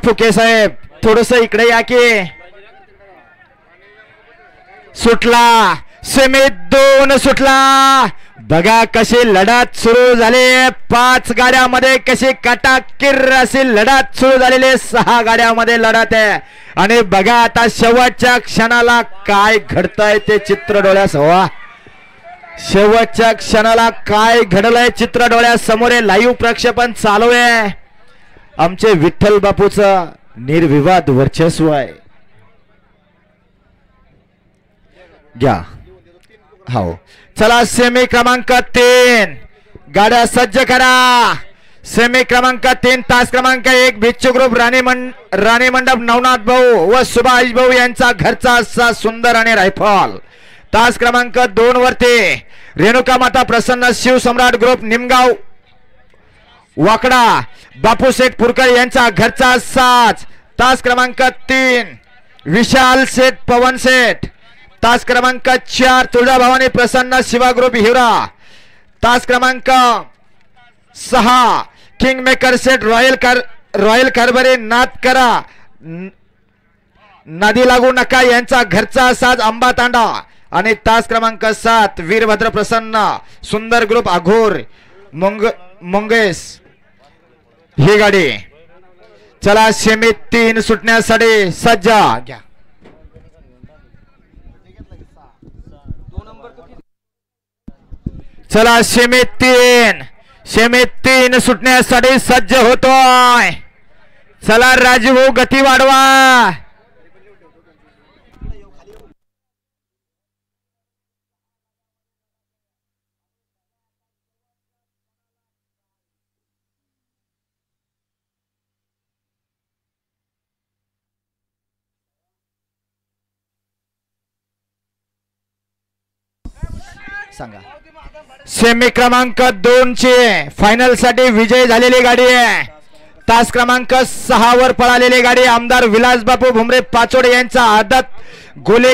फुके साहेब थोडस इकडे या की. सुटला सेमीत 2 सुटला. बघा कशी लढत सुरू झाली. 5 गाड्यामध्ये कशी काटाकीर अशी लढत सुरू झालेली. 6 गाड्यामध्ये लढत आहे. आणि बघा आता शेवटच्या क्षणाला काय घडतंय ते चित्र डोळ्यासमोर. शेवटच्या क्षणाला काय घडलंय चित्र डोळ्यासमोर. लाईव्ह प्रक्षेपण चालू आहे. आमचे विठ्ठल बापूचं निर्विवाद वर्चस्व आहे. घ्या हो चला. सेमी क्रमांक 3 गाड्या सज्ज करा. सेमी क्रमांक 3 तास क्रमांक 1 भिच्चू ग्रुप राणी मंडप नवनाथ भाऊ व सुभाष भाऊ यांचा घरचा असा सुंदर आणि रायफल. तास क्रमांक 2 वरती रेणुका माता प्रसन्न शिवसम्राट ग्रुप निमगाव वाकडा बापू शेठ पुरकर यांचा घरचा साज. तास क्रमांक 3 विशाल शेठ पवन शेठ. तास क्रमांक 4 तुळजाभवानी प्रसन्न शिवा ग्रुप हिवरा. तास क्रमांक 6 किंग मेकर सेट रॉयल कारभारी नाथ करा नदी लागू नका यांचा घरचा साज अंबा तांडा. आणि तास क्रमांक 7 वीरभद्र प्रसन्न सुंदर ग्रुप आघोर मंगेश ही गाडी. चला सेमी 3 सुटण्यासाठी सज्ज. घ्या चला सेमी 3 सुटण्यासाठी सज्ज होतोय. चला राजू भाऊ गती वाढवा. सांगा. सेमी क्रमांक 2 ची फायनल साठी विजय झालेली गाडी आहे. तास क्रमांक 6 वर पळालेली गाडी आमदार विलास बापू भुमरे पाचोडे यांचा आदत गोले